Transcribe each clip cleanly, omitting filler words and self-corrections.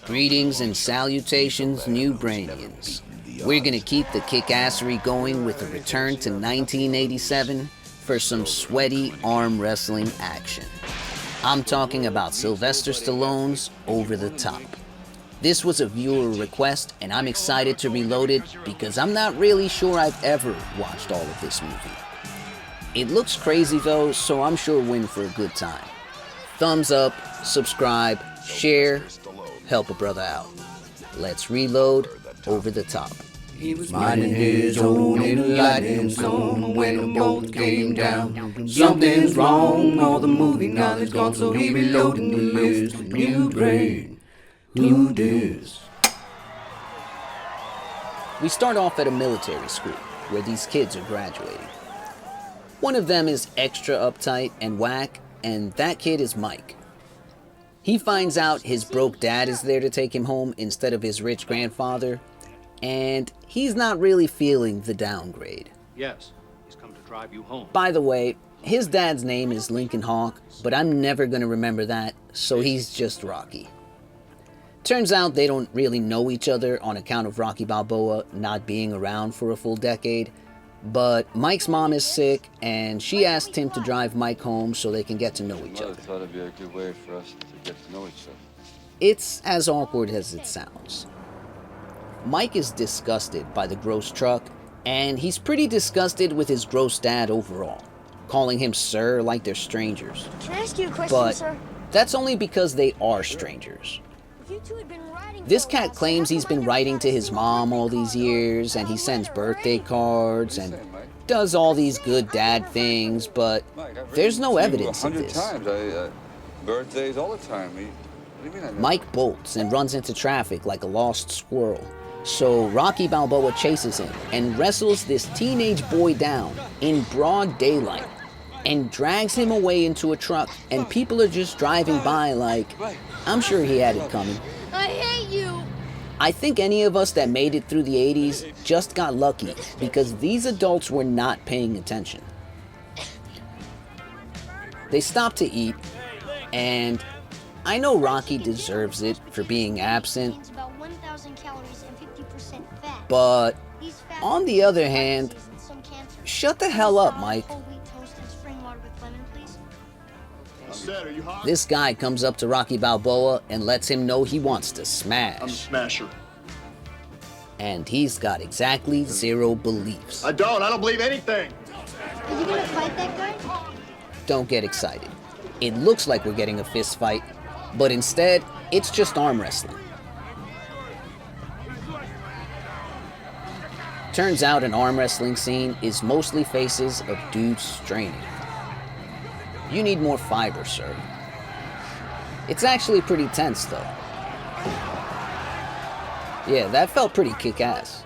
Greetings and salutations, new Brainians. We're gonna keep the kick-assery going with a return to 1987 for some sweaty arm wrestling action. I'm talking about Sylvester Stallone's Over the Top. This was a viewer request, and I'm excited to reload it because I'm not really sure I've ever watched all of this movie. It looks crazy though, so I'm sure we're in for a good time. Thumbs up, subscribe, share, help a brother out. Let's reload Over the Top. He was minding his own enlightening zone when the bolt came down. Something's wrong, all the movie knowledge gone, so he reloaded the list. New brain, who dis? We start off at a military school where these kids are graduating. One of them is extra uptight and whack, and that kid is Mike. He finds out his broke dad is there to take him home instead of his rich grandfather, and he's not really feeling the downgrade. Yes, he's come to drive you home. By the way, his dad's name is Lincoln Hawk, but I'm never gonna remember that, so he's just Rocky. Turns out they don't really know each other on account of Rocky Balboa not being around for a full decade, but Mike's mom is sick, and she asked him to drive Mike home so they can get to know each other. I thought it'd be a good way for us to get to know each other. It's as awkward as it sounds. Mike is disgusted by the gross truck, and he's pretty disgusted with his gross dad overall, calling him sir like they're strangers. Can I ask you a question, But sir? that's only because they are strangers. If you two had been riding This for a cat while, claims sir, he's been writing to his mom all these years, and he sends birthday cards and does all these good dad things, but there's no evidence of 100 this. times. Birthdays all the time. What do you mean I know? Mike bolts and runs into traffic like a lost squirrel. So Rocky Balboa chases him and wrestles this teenage boy down in broad daylight and drags him away into a truck, and people are just driving by like, I'm sure he had it coming. I hate you! I think any of us that made it through the 80s just got lucky because these adults were not paying attention. They stop to eat, and I know Rocky deserves it for being absent, It's about 1,000 calories and 50% fat. but These fat on the other hand, diseases and some cancer. shut the hell up, Mike. Whole wheat toast and spring water with lemon, please. This guy comes up to Rocky Balboa and lets him know he wants to I'm a smash. smasher. And he's got exactly zero beliefs. I don't believe anything. Are you gonna fight that guy? Don't get excited. It looks like we're getting a fist fight, but instead, it's just arm wrestling. Turns out an arm wrestling scene is mostly faces of dudes straining. You need more fiber, sir. It's actually pretty tense, though. Yeah, that felt pretty kick-ass.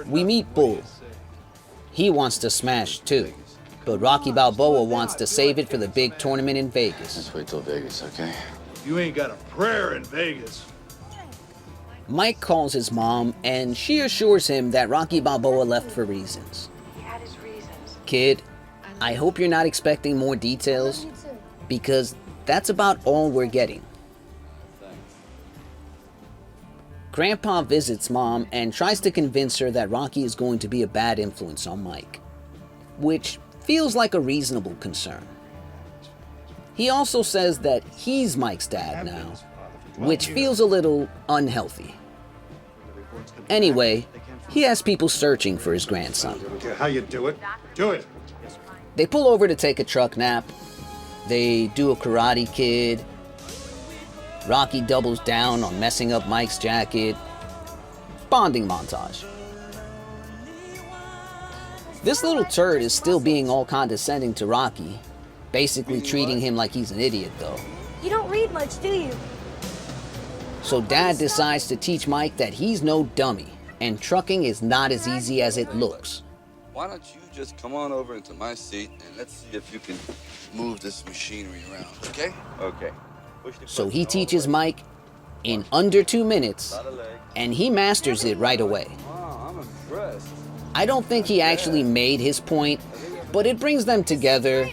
We meet Bull. He wants to smash, too. But Rocky Balboa wants to save it for the big tournament in Vegas. Let's wait till Vegas, okay? You ain't got a prayer in Vegas. Mike calls his mom, and she assures him that Rocky Balboa left for reasons. He had his reasons. Kid, I hope you're not expecting more details, because that's about all we're getting. Grandpa visits Mom and tries to convince her that Rocky is going to be a bad influence on Mike, which feels like a reasonable concern. He also says that he's Mike's dad now, which feels a little unhealthy. Anyway, he has people searching for his grandson. Okay, how you do it? Do it. They pull over to take a truck nap. They do a Karate Kid. Rocky doubles down on messing up Mike's jacket. Bonding montage. This little turd is still being all condescending to Rocky, basically treating him like he's an idiot though. You don't read much, do you? So Dad decides to teach Mike that he's no dummy, and trucking is not as easy as it looks. Why don't you just come on over into my seat and let's see if you can move this machinery around, okay? Okay. So he teaches Mike in under 2 minutes, and he masters it right away. Wow, I'm impressed. I don't think he actually made his point, but it brings them together,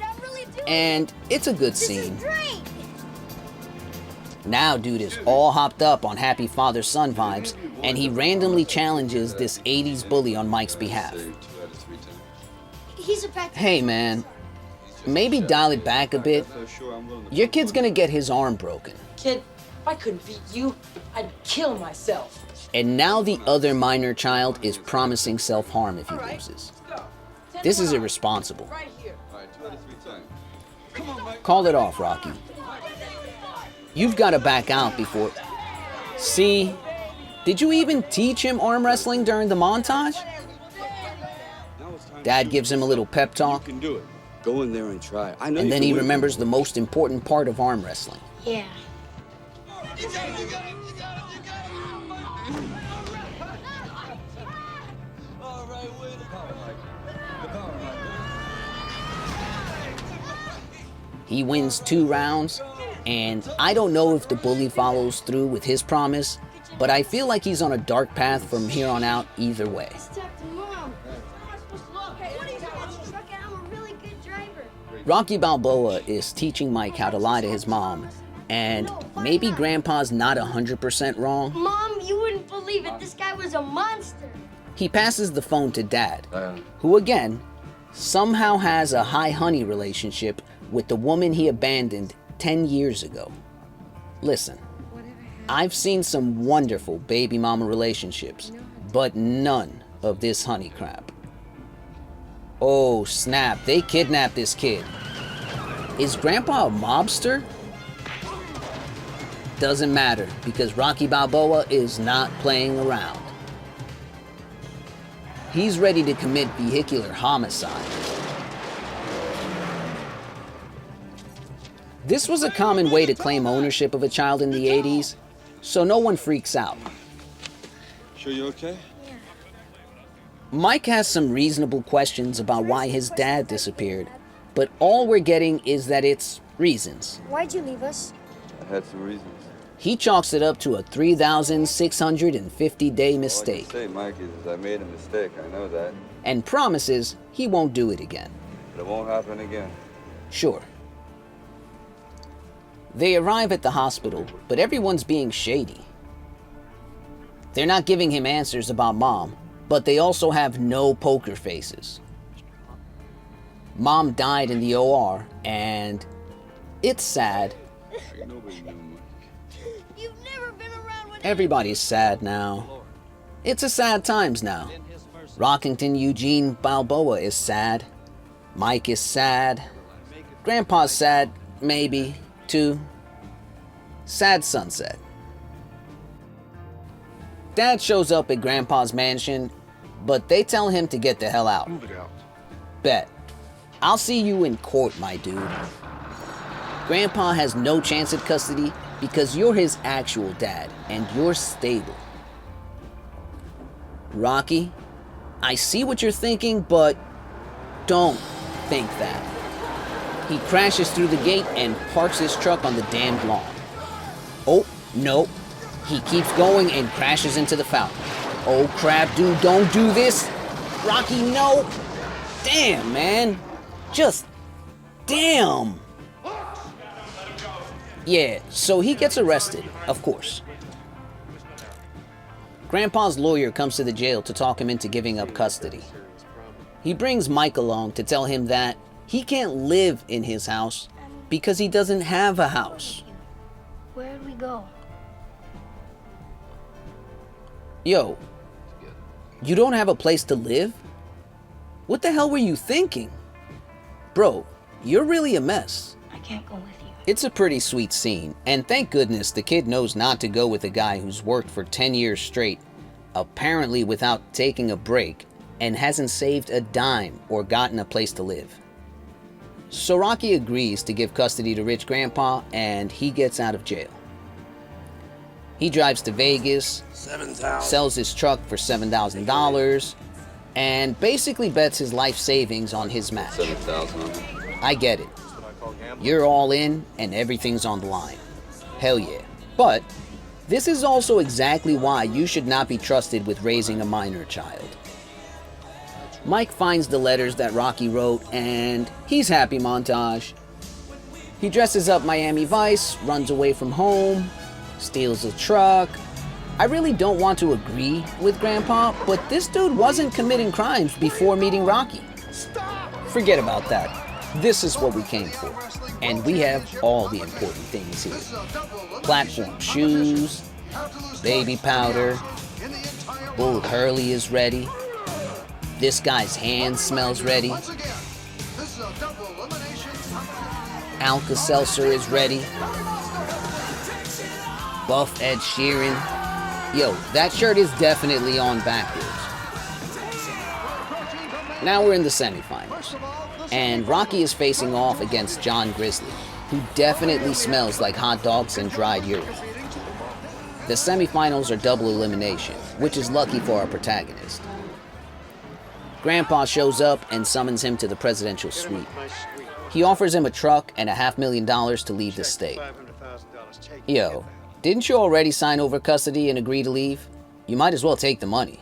and it's a good scene. Great! Now dude is all hopped up on happy father-son vibes, and he randomly challenges this 80s bully on Mike's behalf. He's a practice. Hey man, maybe dial it back a bit. Your kid's gonna get his arm broken. Kid, if I couldn't beat you, I'd kill myself. And now the other minor child is promising self-harm if he loses. This is irresponsible. Right here. Call it off, Rocky. You've got to back out before... See? Did you even teach him arm wrestling during the montage? Dad gives him a little pep talk, You can do it. Go in there and try. I know and you then can he win. remembers the most important part of arm wrestling. Yeah. He wins 2 rounds, and I don't know if the bully follows through with his promise, but I feel like he's on a dark path from here on out either way. Let's talk to Mom. I'm a really good driver. Rocky Balboa is teaching Mike how to lie to his mom, and maybe Grandpa's not 100% wrong. Mom, you wouldn't believe it. This guy was a monster. He passes the phone to Dad, who again, somehow has a high-honey relationship with the woman he abandoned 10 years ago. Listen, I've seen some wonderful baby mama relationships, but none of this honey crap. Oh snap, they kidnapped this kid. Is Grandpa a mobster? Doesn't matter, because Rocky Balboa is not playing around. He's ready to commit vehicular homicide. This was a common way to claim ownership of a child in the 80s, so no one freaks out. Sure you okay? Mike has some reasonable questions about why his dad disappeared, but all we're getting is that it's reasons. Why'd you leave us? I had some reasons. He chalks it up to a 3,650-day mistake All I can say, Mike, is I made a mistake. I know that. and promises he won't do it again. But it won't happen again. Sure. They arrive at the hospital, but everyone's being shady. They're not giving him answers about Mom, but they also have no poker faces. Mom died in the OR, and it's sad. Nobody knew Mike. You've never been around when Everybody's sad now. It's a sad times now. Rockington Eugene Balboa is sad. Mike is sad. Grandpa's sad, maybe, too. Sad sunset. Dad shows up at Grandpa's mansion, but they tell him to get the hell out. Move it out. Bet. I'll see you in court, my dude. Grandpa has no chance at custody because you're his actual dad, and you're stable. Rocky, I see what you're thinking, but don't think that. He crashes through the gate and parks his truck on the damned lawn. Oh, no. He keeps going and crashes into the fountain. Oh crap, dude, don't do this. Rocky, no. Damn, man. Just damn. Yeah, so he gets arrested, of course. Grandpa's lawyer comes to the jail to talk him into giving up custody. He brings Mike along to tell him that he can't live in his house because he doesn't have a house. Where'd we go? Yo, you don't have a place to live? What the hell were you thinking? Bro, you're really a mess. I can't go with you. It's a pretty sweet scene, and thank goodness the kid knows not to go with a guy who's worked for 10 years straight, apparently without taking a break, and hasn't saved a dime or gotten a place to live. So Rocky agrees to give custody to Rich Grandpa, and he gets out of jail. He drives to Vegas, sells his truck for $7,000, and basically bets his life savings on his match. 7,000 on it. I get it. You're all in and everything's on the line. Hell yeah. But this is also exactly why you should not be trusted with raising a minor child. Mike finds the letters that Rocky wrote and he's happy montage. He dresses up Miami Vice, runs away from home, steals a truck. I really don't want to agree with Grandpa, but this dude wasn't committing crimes before meeting Rocky. Forget about that. This is what we came for. And we have all the important things here. Platform shoes, baby powder, Bull Hurley is ready. This guy's hand smells ready. Alka-Seltzer is ready. Buff Ed Sheeran. Yo, that shirt is definitely on backwards. Now we're in the semifinals. And Rocky is facing off against John Grizzly, who definitely smells like hot dogs and dried urine. The semifinals are double elimination, which is lucky for our protagonist. Grandpa shows up and summons him to the presidential suite. He offers him a truck and $500,000 to leave the state. Yo, didn't you already sign over custody and agree to leave? You might as well take the money.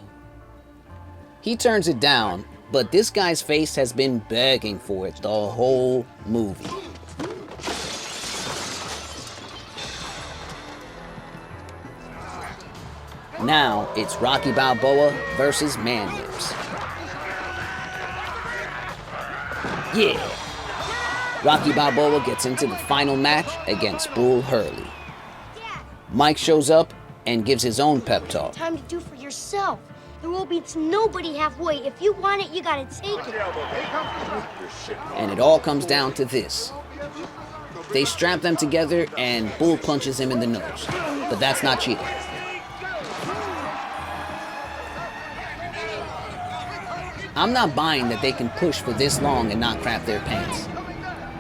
He turns it down, but this guy's face has been begging for it the whole movie. Now it's Rocky Balboa versus Man Lips. Yeah! Rocky Balboa gets into the final match against Bull Hurley. Mike shows up and gives his own pep talk. Time to do for yourself. The world beats nobody halfway. If you want it, you gotta take it. And it all comes down to this. They strap them together and Bull punches him in the nose. But that's not cheating. I'm not buying that they can push for this long and not crap their pants.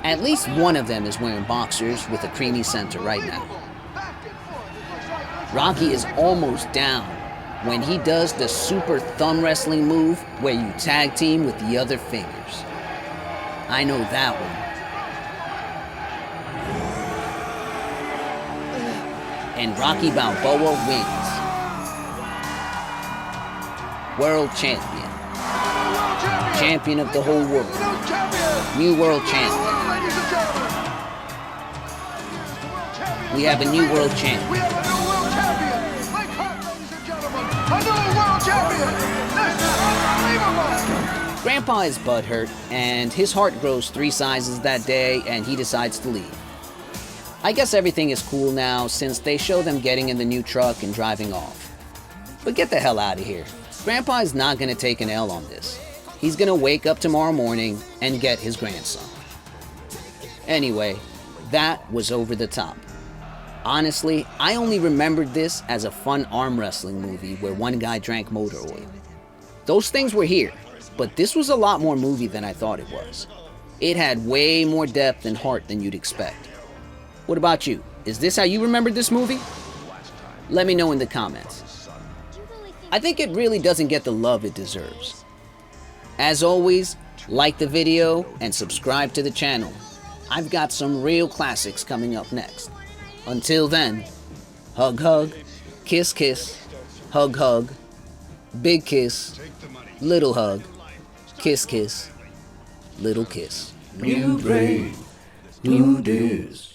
At least one of them is wearing boxers with a creamy center right now. Rocky is almost down when he does the super thumb wrestling move where you tag team with the other fingers. I know that one. And Rocky Balboa wins. World champion. Champion of the whole world. New world champion. We have a new world champion. Grandpa is butthurt, and his heart grows 3 sizes that day, and he decides to leave. I guess everything is cool now since they show them getting in the new truck and driving off. But get the hell out of here. Grandpa is not going to take an L on this. He's going to wake up tomorrow morning and get his grandson. Anyway, that was over the top. Honestly, I only remembered this as a fun arm wrestling movie where one guy drank motor oil. Those things were here, but this was a lot more movie than I thought it was. It had way more depth and heart than you'd expect. What about you? Is this how you remembered this movie? Let me know in the comments. I think it really doesn't get the love it deserves. As always, like the video and subscribe to the channel. I've got some real classics coming up next. Until then, hug hug, kiss kiss, hug hug, big kiss, little hug, kiss kiss, little kiss. New brain, new days.